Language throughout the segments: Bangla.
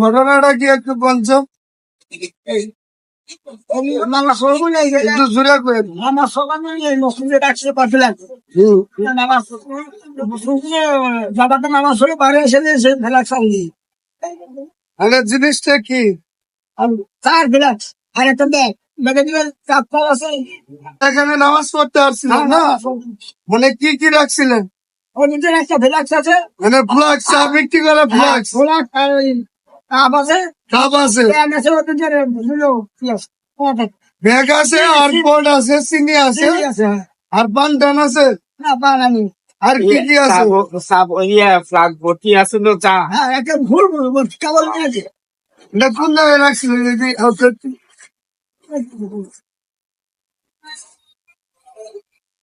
ঘটনাটা কি একটু বলছো? নামাজ পড়বো না একটু জোরে করে। নামাজ পড়বো এই মসজিদে ডাকছে পাঠিয়ে লাগছে নামাজ জামাতে নামাজ পড়ে বাইরে এসে সে ফেলাক চালিয়ে মানে জিনিসটা কি? চার ফেলাক আর একটা ব্যাগ ব্যাগে দিবে চার আছে এখানে নামাজ পড়তে আসছিলেন না? মানে কি কি রাখছিলেন? ওর নিজের একটা ফেলাক্স আছে মানে ফ্লাক্স চা বিক্রি করে ফ্লাক্স ফেলাক আর ওই কাপ আছে কাপ আছে ব্যাগ আছে ওদের যে বুঝলো কি আছে ব্যাগ আছে আর পট আছে চিনি আছে আছে আর পান টান আছে না বানানি আর কি কি আছে? ফ্লাগ ভর্তি আছে তো চা। হ্যাঁ একটা ভুল কেবল নিয়েছে এটা কোন জায়গায় রাখছিলেন?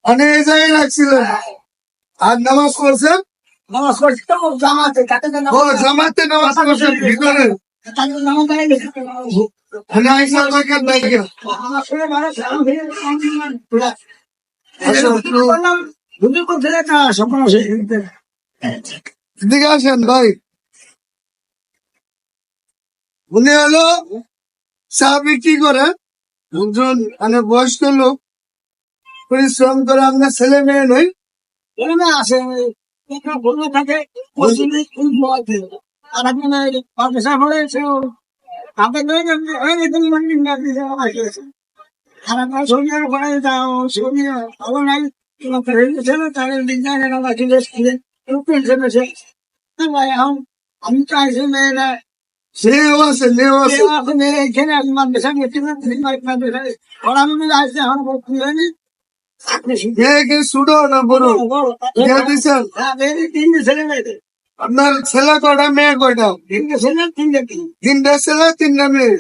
মানে এই জায়গায় রাখছিলেন আর নামাজ পড়ছেন? নামাজ পড়ছি তো জামাতে তাতে ও জামাতে নামাজ পড়ছেন ভিতরে? নামাজ পড়ে গেছে মানে আইসা বাকের নাইকা আমার সঙ্গে মানুষ আচ্ছা, একটু বুঝতে করতে না সকাল এদিকে আসেন ভাই। উনি হলো চা বিক্রি করে একজন মানে বয়স্ক লোক, পরিশ্রম করে। আপনার ছেলে মেয়ে নেই? না আসে বলতে থাকে আর একজন পেশা হলে সে হাতে আর আপনার ছবি ওখানে যাও ছবি ভালো নাই তাদের ডিজাইনের আমার পেনশন আছে এখন আমি চাইছি মেয়েরা সেও আছে মেয়েও আছে। এখানে মাদ্রাসা পড়ানো আসছে এখন ভর্তি হয়নি মেয়ে কি ছোট না বড়? বিয়ে দিছেন? তিনটে ছেলে মেয়েদের আপনার ছেলে কয়টা মেয়ে কয়টা? তিনটে ছেলে তিনটে তিন তিনটা ছেলে তিনটা মেয়ে।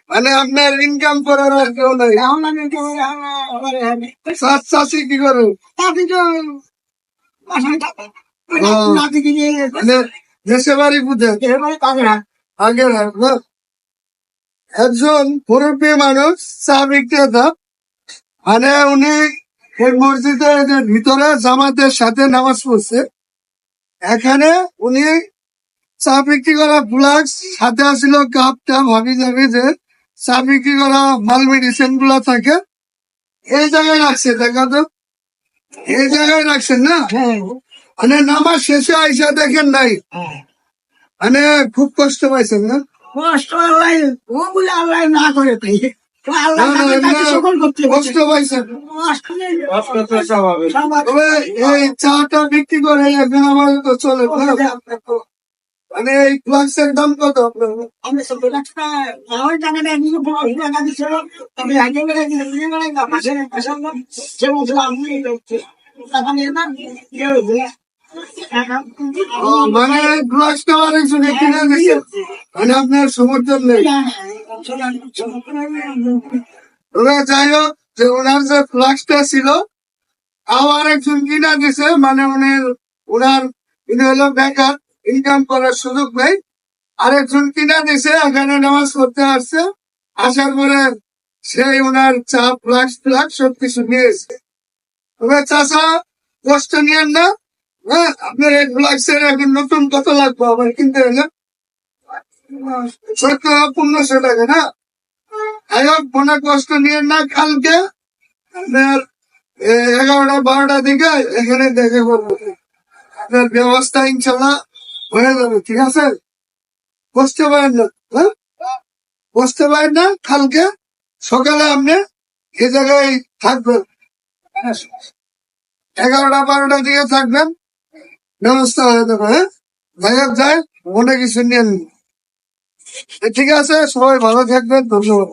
মানে আপনার ইনকাম করার আর কেউ নাই? এখন আমি চাষ চাষি কি করে? তাতে তো বাসায় থাকে ও, নাতিকে নিয়ে মানে দেশে বাড়ি বুঝে এবারে কাজে না আগে না? একজন মুরব্বী মানুষ চা বিক্রেতা, মানে উনি এই মসজিদের ভিতরে জামাতের সাথে নামাজ পড়ছে। এখানে উনি চা বিক্রি করা ফ্লাক্স সাথে আসছিল কাপ টাপ হাবি জাবি যে চা বিক্রি করা মাল মেডিসিন গুলা থাকে এই জায়গায় রাখছে। দেখা তো এই জায়গায় রাখছেন না? হ্যাঁ মানে নামাজ শেষে আইসা দেখেন নাই, মানে খুব কষ্ট পাইছেন না? কষ্ট আল্লাহ ও বলে আল্লাহ না করে তাই আল্লাহ না, না, তাকে এমনি সকল করতে কষ্ট পাইছেন। কষ্ট তবে এই চাটা বিক্রি করে এখন আমার তো চলে না। মানে এই ফ্লাক্সের দাম কত আপনার? আমি সব রাখতে আমার টাকা দেয় নিজে বড় টাকা দিছিল তবে আগে বেড়ে দিয়ে বেড়ে না পাশে পাশে যে বলছিল আমি টাকা নিয়ে না ও, মানে ফ্লাক্সটা আরেকজন কিনে দিচ্ছে, মানে আপনার সমর্থন নেই। তবে যাই হোক, যে ওনার যে ফ্লাক্সটা ছিল আবার একজন কিনা দিছে, মানে ওনার ইনি হলো বেকার, ইনকাম করার সুযোগ নেই। আরেকজন কিনা দিছে, এখানে নামাজ পড়তে আসছে, আসার পরে সেই ওনার চা ফ্লাক্স ফ্লাক্স সবকিছু নিয়েছে। তবে চাষা কষ্ট নিয়েন না, হ্যাঁ? আপনার এই ফ্লাক্সের এখন নতুন কত লাগবে আবার কিনতে হলে? 1500 টাকা না? যাই হোক, মনে কষ্ট নিয়েন না। কালকে আপনার 11টা-12টার দিকে এখানে দেখে করবো, আপনার ব্যবস্থা ইনশাল্লাহ হয়ে যাবে। ঠিক আছে? বসতে পারেন না, হ্যাঁ? বসতে পারেন না, কালকে সকালে আপনি এ জায়গায় থাকবেন, 11টা-12টার দিকে থাকবেন, ব্যবস্থা হয়ে যাবে। হ্যাঁ, যাই হোক, যায় মনে কিছু নিয়েন। ঠিক আছে, সবাই ভালো থাকবেন, ধন্যবাদ।